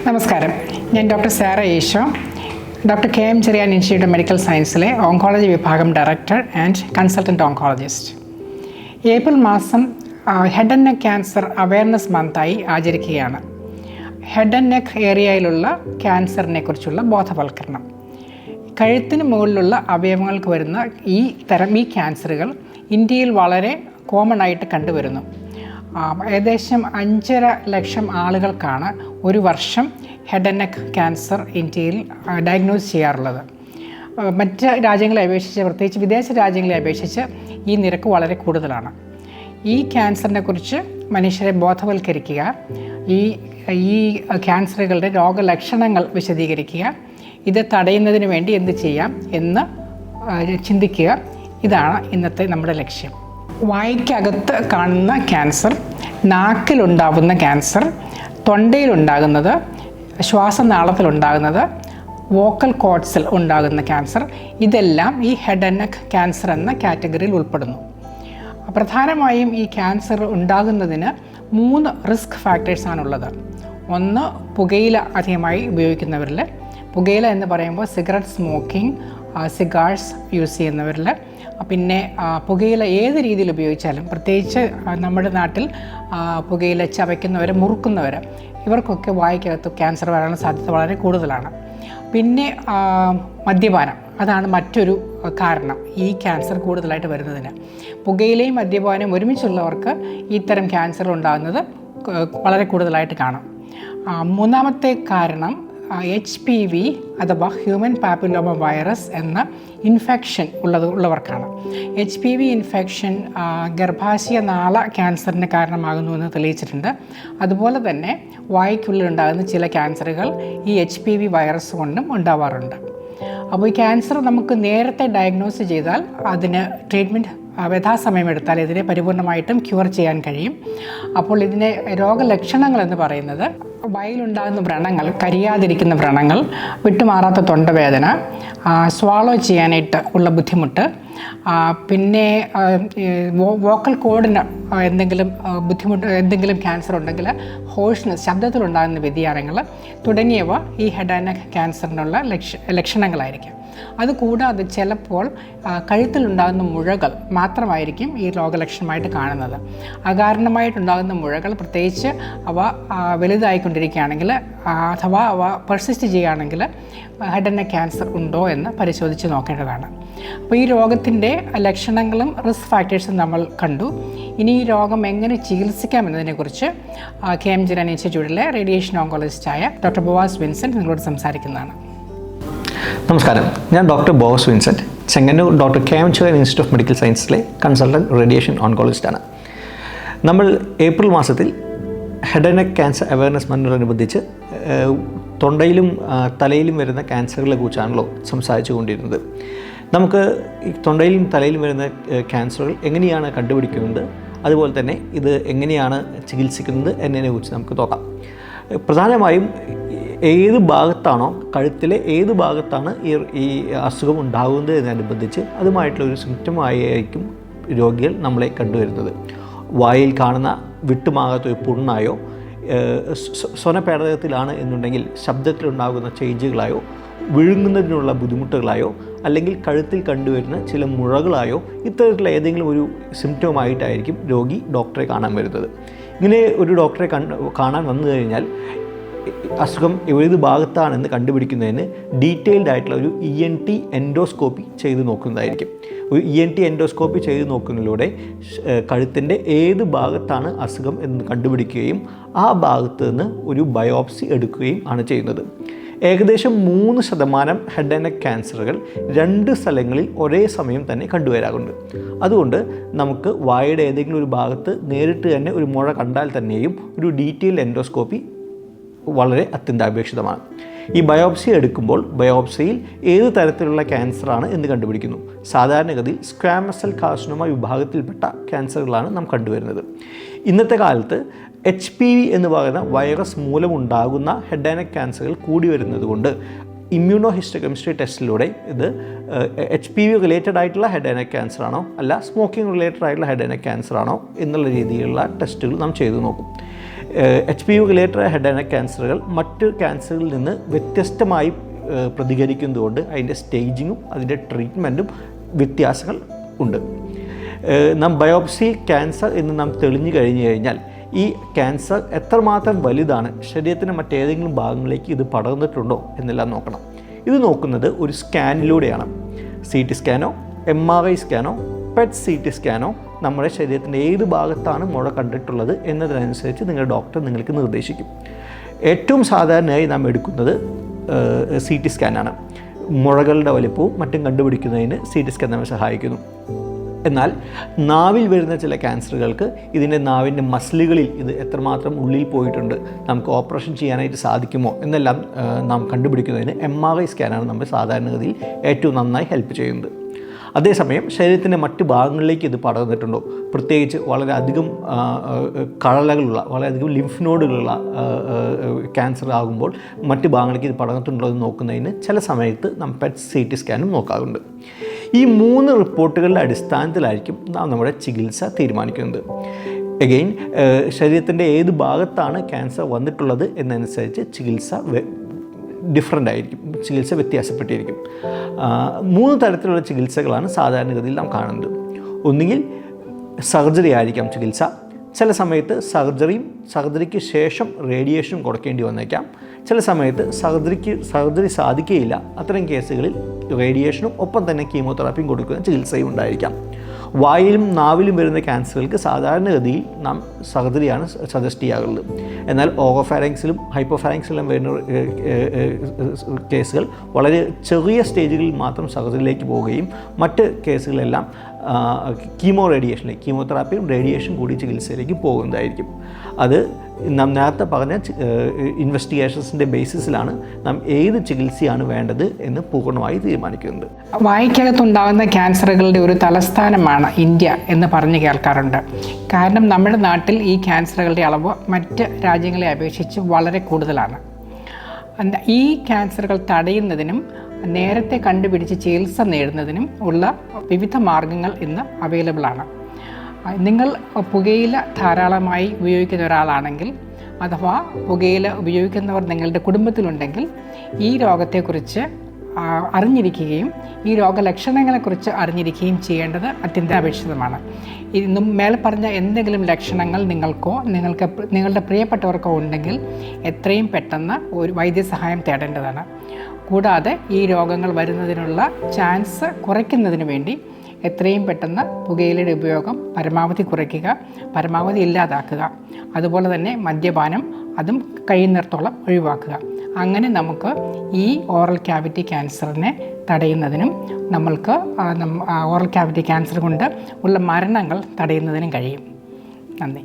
നമസ്കാരം, ഞാൻ doctor Sara Easo, doctor K M Cherian institute of medical സയൻസിലെ ഓങ്കോളജി വിഭാഗം director and consultant oncologist. April മാസം head and neck cancer awareness മന്തായി ആചരിക്കുകയാണ്. ഹെഡ് ആൻഡ് നെക്ക് ഏരിയയിലുള്ള ക്യാൻസറിനെ കുറിച്ചുള്ള ബോധവൽക്കരണം. കഴുത്തിന് മുകളിലുള്ള അവയവങ്ങൾക്ക് വരുന്ന ഈ ക്യാൻസറുകൾ ഇന്ത്യയിൽ വളരെ കോമൺ ആയിട്ട് കണ്ടുവരുന്നു. ഏകദേശം 5.5 ലക്ഷം ആളുകൾക്കാണ് ഒരു വർഷം ഹെഡ് ആൻഡ് നെക്ക് ക്യാൻസർ ഇന്ത്യയിൽ ഡയഗ്നോസ് ചെയ്യാറുള്ളത്. മറ്റ് രാജ്യങ്ങളെ അപേക്ഷിച്ച്, പ്രത്യേകിച്ച് വിദേശ രാജ്യങ്ങളെ അപേക്ഷിച്ച് ഈ നിരക്ക് വളരെ കൂടുതലാണ്. ഈ ക്യാൻസറിനെ കുറിച്ച് മനുഷ്യരെ ബോധവൽക്കരിക്കുക, ഈ ക്യാൻസറുകളുടെ രോഗലക്ഷണങ്ങൾ വിശദീകരിക്കുക, ഇത് തടയുന്നതിന് വേണ്ടി എന്ത് ചെയ്യാം എന്ന് ചിന്തിക്കുക. ഇതാണ് ഇന്നത്തെ നമ്മുടെ ലക്ഷ്യം. വായ്ക്കകത്ത് കാണുന്ന ക്യാൻസർ, നാക്കിലുണ്ടാകുന്ന ക്യാൻസർ, തൊണ്ടയിലുണ്ടാകുന്നത്, ശ്വാസനാളത്തിലുണ്ടാകുന്നത്, വോക്കൽ കോഡ്സിൽ ഉണ്ടാകുന്ന ക്യാൻസർ, ഇതെല്ലാം ഈ ഹെഡ് ആൻഡ് നെക്ക് ക്യാൻസർ എന്ന കാറ്റഗറിയിൽ ഉൾപ്പെടുന്നു. പ്രധാനമായും ഈ ക്യാൻസർ ഉണ്ടാകുന്നതിന് 3 റിസ്ക് ഫാക്ടേഴ്സാണുള്ളത്. ഒന്ന്, പുകയില അധികമായി ഉപയോഗിക്കുന്നവരിൽ. പുകയില എന്ന് പറയുമ്പോൾ സിഗരറ്റ് സ്മോക്കിംഗ്, സിഗാർസ് യൂസ് ചെയ്യുന്നവരിൽ. പിന്നെ പുകയില ഏത് രീതിയിൽ ഉപയോഗിച്ചാലും, പ്രത്യേകിച്ച് നമ്മുടെ നാട്ടിൽ പുകയില ചവയ്ക്കുന്നവർ, മുറുക്കുന്നവർ, ഇവർക്കൊക്കെ വായ്ക്കകത്ത് ക്യാൻസർ വരാനുള്ള സാധ്യത വളരെ കൂടുതലാണ്. പിന്നെ മദ്യപാനം, അതാണ് മറ്റൊരു കാരണം ഈ ക്യാൻസർ കൂടുതലായിട്ട് വരുന്നതിന്. പുകയിലയും മദ്യപാനവും ഒരുമിച്ചുള്ളവർക്ക് ഇത്തരം ക്യാൻസർ ഉണ്ടാകുന്നത് വളരെ കൂടുതലായിട്ട് കാണാം. മൂന്നാമത്തെ കാരണം HPV അഥവാ ഹ്യൂമൻ പാപ്പിലോമ വൈറസ് എന്ന ഇൻഫെക്ഷൻ ഉള്ളവർക്കാണ്. HPV ഇൻഫെക്ഷൻ ഗർഭാശയ നാള ക്യാൻസറിന് കാരണമാകുന്നുവെന്ന് തെളിയിച്ചിട്ടുണ്ട്. അതുപോലെ തന്നെ വായ്ക്കുള്ളിലുണ്ടാകുന്ന ചില ക്യാൻസറുകൾ ഈ HPV വൈറസ് കൊണ്ടും ഉണ്ടാവാറുണ്ട്. അപ്പോൾ ഈ ക്യാൻസർ നമുക്ക് നേരത്തെ ഡയഗ്നോസ് ചെയ്താൽ, അതിന് ട്രീറ്റ്മെൻറ്റ് യഥാസമയമെടുത്താൽ ഇതിനെ പരിപൂർണമായിട്ടും ക്യൂർ ചെയ്യാൻ കഴിയും. അപ്പോൾ ഇതിനെ രോഗലക്ഷണങ്ങൾ എന്ന് പറയുന്നത് വായിലുണ്ടാകുന്ന വ്രണങ്ങൾ, കരിയാതിരിക്കുന്ന വ്രണങ്ങൾ, വിട്ടുമാറാത്ത തൊണ്ടവേദന, സ്വാളോ ചെയ്യാനായിട്ട് ഉള്ള ബുദ്ധിമുട്ട്, പിന്നെ വോക്കൽ കോഡിന് എന്തെങ്കിലും ക്യാൻസർ ഉണ്ടെങ്കിൽ ഹോഴ്സ്നെസ്, ശബ്ദത്തിലുണ്ടാകുന്ന വ്യതിയാനങ്ങൾ തുടങ്ങിയവ ഈ ഹെഡ് ആൻഡ് നെക്ക് ക്യാൻസറിനുള്ള ലക്ഷണങ്ങളായിരിക്കും. അതുകൂടാതെ ചിലപ്പോൾ കഴുത്തിലുണ്ടാകുന്ന മുഴകൾ മാത്രമായിരിക്കും ഈ രോഗലക്ഷണമായിട്ട് കാണുന്നത്. അകാരണമായിട്ടുണ്ടാകുന്ന മുഴകൾ, പ്രത്യേകിച്ച് അവ വലുതായിക്കൊണ്ടിരിക്കുകയാണെങ്കിൽ അഥവാ അവ പെർസിസ്റ്റ് ചെയ്യുകയാണെങ്കിൽ ഹെഡ് ആൻഡ് നെക്ക് ക്യാൻസർ ഉണ്ടോ എന്ന് പരിശോധിച്ച് നോക്കേണ്ടതാണ്. അപ്പോൾ ഈ രോഗത്തിൻ്റെ ലക്ഷണങ്ങളും റിസ്ക് ഫാക്ടേഴ്സും നമ്മൾ കണ്ടു. ഇനി ഈ രോഗം എങ്ങനെ ചികിത്സിക്കാം എന്നതിനെക്കുറിച്ച് കെ എം ചെറിയാൻ ഇൻസ്റ്റിറ്റ്യൂട്ടിലെ റേഡിയേഷൻ ഓങ്കോളജിസ്റ്റായ ഡോക്ടർ ബോവാസ് വിൻസെൻ്റ് നിങ്ങളോട് സംസാരിക്കുന്നതാണ്. നമസ്കാരം, ഞാൻ doctor Boaz Vincent, Chengannur doctor K M Cherian institute of medical സയൻസിലെ കൺസൾട്ടൻറ്റ് റേഡിയേഷൻ ഓങ്കോളജിസ്റ്റാണ്. നമ്മൾ ഏപ്രിൽ മാസത്തിൽ head and neck cancer awareness മന്തിനോടനുബന്ധിച്ച് തൊണ്ടയിലും തലയിലും വരുന്ന ക്യാൻസറുകളെ കുറിച്ചാണല്ലോ സംസാരിച്ചു കൊണ്ടിരുന്നത്. നമുക്ക് ഈ തൊണ്ടയിലും തലയിലും വരുന്ന ക്യാൻസറുകൾ എങ്ങനെയാണ് കണ്ടുപിടിക്കുന്നത്, അതുപോലെ തന്നെ ഇത് എങ്ങനെയാണ് ചികിത്സിക്കുന്നത് എന്നതിനെക്കുറിച്ച് നമുക്ക് നോക്കാം. പ്രധാനമായും ഏത് ഭാഗത്താണോ, കഴുത്തിലെ ഏത് ഭാഗത്താണ് ഈ അസുഖം ഉണ്ടാകുന്നത് എന്നനുബന്ധിച്ച് അതുമായിട്ടുള്ളൊരു സിംറ്റമായിരിക്കും രോഗികൾ നമ്മളെ കണ്ടുവരുന്നത്. വായിൽ കാണുന്ന വിട്ടുമാകാത്തൊരു പുണ്ണായോ, സ്വനപേടകത്തിലാണ് എന്നുണ്ടെങ്കിൽ ശബ്ദത്തിലുണ്ടാകുന്ന ചേഞ്ചുകളായോ, വിഴുങ്ങുന്നതിനുള്ള ബുദ്ധിമുട്ടുകളായോ, അല്ലെങ്കിൽ കഴുത്തിൽ കണ്ടുവരുന്ന ചില മുഴകളായോ, ഇത്തരത്തിലുള്ള ഏതെങ്കിലും ഒരു സിംറ്റമായിട്ടായിരിക്കും രോഗി ഡോക്ടറെ കാണാൻ വരുന്നത്. ഇങ്ങനെ ഒരു ഡോക്ടറെ കാണാൻ വന്നു കഴിഞ്ഞാൽ അസുഖം ഏത് ഭാഗത്താണെന്ന് കണ്ടുപിടിക്കുന്നതിന് ഡീറ്റെയിൽഡ് ആയിട്ടുള്ള ഒരു ENT എൻഡോസ്കോപ്പി ചെയ്ത് നോക്കുന്നതായിരിക്കും. ഒരു ENT എൻഡോസ്കോപ്പി ചെയ്ത് നോക്കുന്നതിലൂടെ കഴുത്തിൻ്റെ ഏത് ഭാഗത്താണ് അസുഖം എന്ന് കണ്ടുപിടിക്കുകയും ആ ഭാഗത്ത് നിന്ന് ഒരു ബയോപ്സി എടുക്കുകയും ആണ് ചെയ്യുന്നത്. ഏകദേശം 3% ഹെഡ് ആൻഡ് നെക്ക് ക്യാൻസറുകൾ 2 സ്ഥലങ്ങളിൽ ഒരേ സമയം തന്നെ കണ്ടുവരാറുണ്ട്. അതുകൊണ്ട് നമുക്ക് വായുടെ ഏതെങ്കിലും ഒരു ഭാഗത്ത് നേരിട്ട് തന്നെ ഒരു മുഴ കണ്ടാൽ തന്നെയും ഒരു ഡീറ്റെയിൽഡ് എൻഡോസ്കോപ്പി വളരെ അത്യന്താപേക്ഷിതമാണ്. ഈ ബയോപ്സി എടുക്കുമ്പോൾ ബയോപ്സിയിൽ ഏത് തരത്തിലുള്ള ക്യാൻസറാണ് എന്ന് കണ്ടുപിടിക്കുന്നു. സാധാരണഗതിയിൽ സ്ക്വാമസ് സെൽ കാർസിനോമ വിഭാഗത്തിൽപ്പെട്ട ക്യാൻസറുകളാണ് നാം കണ്ടുവരുന്നത്. ഇന്നത്തെ കാലത്ത് HPV എന്ന് പറയുന്ന വൈറസ് മൂലമുണ്ടാകുന്ന ഹെഡ് ആൻഡ് നെക്ക് ക്യാൻസറുകൾ കൂടി വരുന്നത് കൊണ്ട് ഇമ്മ്യൂണോ ഹിസ്റ്റോകെമിസ്ട്രി ടെസ്റ്റിലൂടെ ഇത് HPV റിലേറ്റഡ് ആയിട്ടുള്ള ഹെഡ് ആൻഡ് നെക്ക് ക്യാൻസർ ആണോ, അല്ല സ്മോക്കിംഗ് റിലേറ്റഡ് ആയിട്ടുള്ള ഹെഡ് ആൻഡ് നെക്ക് ക്യാൻസർ ആണോ എന്നുള്ള രീതിയിലുള്ള ടെസ്റ്റുകൾ നാം ചെയ്തു നോക്കും. HPV related head and neck ക്യാൻസറുകൾ മറ്റ് ക്യാൻസറുകളിൽ നിന്ന് വ്യത്യസ്തമായി പ്രതികരിക്കുന്നതുകൊണ്ട് അതിൻ്റെ സ്റ്റേജിങ്ങും അതിൻ്റെ ട്രീറ്റ്മെൻറ്റും വ്യത്യാസങ്ങൾ ഉണ്ട്. നാം ബയോപ്സി ക്യാൻസർ എന്ന് നാം തെളിഞ്ഞു കഴിഞ്ഞു കഴിഞ്ഞാൽ ഈ ക്യാൻസർ എത്രമാത്രം വലുതാണ്, ശരീരത്തിൻ്റെ മറ്റേതെങ്കിലും ഭാഗങ്ങളിലേക്ക് ഇത് പടർന്നിട്ടുണ്ടോ എന്നെല്ലാം നോക്കണം. ഇത് നോക്കുന്നത് ഒരു സ്കാനിലൂടെയാണ്. CT സ്കാനോ MRI സ്കാനോ PET CT സ്കാനോ നമ്മുടെ ശരീരത്തിൻ്റെ ഏത് ഭാഗത്താണ് മുഴ കണ്ടിട്ടുള്ളത് എന്നതിനനുസരിച്ച് നിങ്ങളുടെ ഡോക്ടർ നിങ്ങൾക്ക് നിർദ്ദേശിക്കും. ഏറ്റവും സാധാരണയായി നാം എടുക്കുന്നത് CT സ്കാനാണ്. മുഴകളുടെ വലിപ്പവും മറ്റും കണ്ടുപിടിക്കുന്നതിന് CT സ്കാൻ നമ്മെ സഹായിക്കുന്നു. എന്നാൽ നാവിൽ വരുന്ന ചില ക്യാൻസറുകൾക്ക് ഇതിൻ്റെ നാവിൻ്റെ മസിലുകളിൽ ഇത് എത്രമാത്രം ഉള്ളിൽ പോയിട്ടുണ്ട്, നമുക്ക് ഓപ്പറേഷൻ ചെയ്യാനായിട്ട് സാധിക്കുമോ എന്നെല്ലാം നാം കണ്ടുപിടിക്കുന്നതിന് MRI സ്കാനാണ് നമ്മൾ സാധാരണഗതിയിൽ ഏറ്റവും നന്നായി ഹെൽപ്പ് ചെയ്യുന്നത്. അതേസമയം ശരീരത്തിൻ്റെ മറ്റ് ഭാഗങ്ങളിലേക്ക് ഇത് പടർന്നിട്ടുണ്ടോ, പ്രത്യേകിച്ച് വളരെയധികം കഴലകളുള്ള വളരെയധികം ലിംഫ് നോഡുകളുള്ള ക്യാൻസർ ആകുമ്പോൾ മറ്റ് ഭാഗങ്ങളിലേക്ക് ഇത് പടർന്നിട്ടുണ്ടോ എന്ന് നോക്കുന്നതിന് ചില സമയത്ത് നാം PET CT സ്കാനും നോക്കാറുണ്ട്. ഈ 3 റിപ്പോർട്ടുകളുടെ അടിസ്ഥാനത്തിലായിരിക്കും നാം നമ്മുടെ ചികിത്സ തീരുമാനിക്കുന്നത്. എഗെയിൻ ശരീരത്തിൻ്റെ ഏത് ഭാഗത്താണ് ക്യാൻസർ വന്നിട്ടുള്ളത് എന്നനുസരിച്ച് ചികിത്സ ഡിഫറൻ്റ് ആയിരിക്കും, ചികിത്സ വ്യത്യാസപ്പെട്ടിരിക്കും. 3 തരത്തിലുള്ള ചികിത്സകളാണ് സാധാരണഗതിയിൽ നാം കാണുന്നത്. ഒന്നുകിൽ സർജറി ആയിരിക്കാം ചികിത്സ. ചില സമയത്ത് സർജറിക്ക് ശേഷം റേഡിയേഷനും കൊടുക്കേണ്ടി വന്നേക്കാം. ചില സമയത്ത് സർജറി സാധിക്കുകയില്ല. അത്തരം കേസുകളിൽ റേഡിയേഷനും ഒപ്പം തന്നെ കീമോതെറാപ്പിയും കൊടുക്കുന്ന ചികിത്സയും ഉണ്ടായിരിക്കാം. വായിലും നാവിലും വരുന്ന ക്യാൻസറുകൾക്ക് സാധാരണഗതിയിൽ നാം സർജറിയാണ് സജസ്റ്റ് ചെയ്യാറുള്ളത്. എന്നാൽ ഓറോഫാരിങ്സിലും ഹൈപ്പോഫാരിങ്സിലും വരുന്ന കേസുകൾ വളരെ ചെറിയ സ്റ്റേജുകളിൽ മാത്രം സർജറിയിലേക്ക് പോവുകയും മറ്റ് കേസുകളെല്ലാം കീമോതെറാപ്പിയും റേഡിയേഷൻ കൂടി ചികിത്സയിലേക്ക് പോകുന്നതായിരിക്കും. അത് നാം നേരത്തെ പറഞ്ഞ ഇൻവെസ്റ്റിഗേഷൻസിൻ്റെ ബേസിസിലാണ് നാം ഏത് ചികിത്സയാണ് വേണ്ടത് എന്ന് പൂർണ്ണമായി തീരുമാനിക്കുന്നത്. വായ്ക്കകത്തുണ്ടാകുന്ന ക്യാൻസറുകളുടെ ഒരു തലസ്ഥാനമാണ് ഇന്ത്യ എന്ന് പറഞ്ഞു കേൾക്കാറുണ്ട്. കാരണം നമ്മുടെ നാട്ടിൽ ഈ ക്യാൻസറുകളുടെ അളവ് മറ്റ് രാജ്യങ്ങളെ അപേക്ഷിച്ച് വളരെ കൂടുതലാണ്. ഈ ക്യാൻസറുകൾ തടയുന്നതിനും നേരത്തെ കണ്ടുപിടിച്ച് ചികിത്സ നേടുന്നതിനും ഉള്ള വിവിധ മാർഗങ്ങൾ ഇന്ന് അവൈലബിളാണ്. നിങ്ങൾ പുകയില ധാരാളമായി ഉപയോഗിക്കുന്ന ഒരാളാണെങ്കിൽ അഥവാ പുകയില ഉപയോഗിക്കുന്നവർ നിങ്ങളുടെ കുടുംബത്തിലുണ്ടെങ്കിൽ ഈ രോഗത്തെക്കുറിച്ച് അറിഞ്ഞിരിക്കുകയും ഈ രോഗലക്ഷണങ്ങളെക്കുറിച്ച് അറിഞ്ഞിരിക്കുകയും ചെയ്യേണ്ടത് അത്യന്താപേക്ഷിതമാണ്. ഇന്നും മേൽ പറഞ്ഞ എന്തെങ്കിലും ലക്ഷണങ്ങൾ നിങ്ങൾക്കോ നിങ്ങളുടെ പ്രിയപ്പെട്ടവർക്കോ ഉണ്ടെങ്കിൽ എത്രയും പെട്ടെന്ന് ഒരു വൈദ്യസഹായം തേടേണ്ടതാണ്. കൂടാതെ ഈ രോഗങ്ങൾ വരുന്നതിനുള്ള ചാൻസ് കുറയ്ക്കുന്നതിന് വേണ്ടി എത്രയും പെട്ടെന്ന് പുകയിലയുടെ ഉപയോഗം പരമാവധി കുറയ്ക്കുക, പരമാവധി ഇല്ലാതാക്കുക. അതുപോലെ തന്നെ മദ്യപാനം അതും കഴിയുന്നിടത്തോളം ഒഴിവാക്കുക. അങ്ങനെ നമുക്ക് ഈ ഓറൽ ക്യാവിറ്റി ക്യാൻസറിനെ തടയുന്നതിനും നമ്മൾക്ക് ഓറൽ ക്യാവിറ്റി ക്യാൻസർ കൊണ്ട് ഉള്ള മരണങ്ങൾ തടയുന്നതിനും കഴിയും. നന്ദി.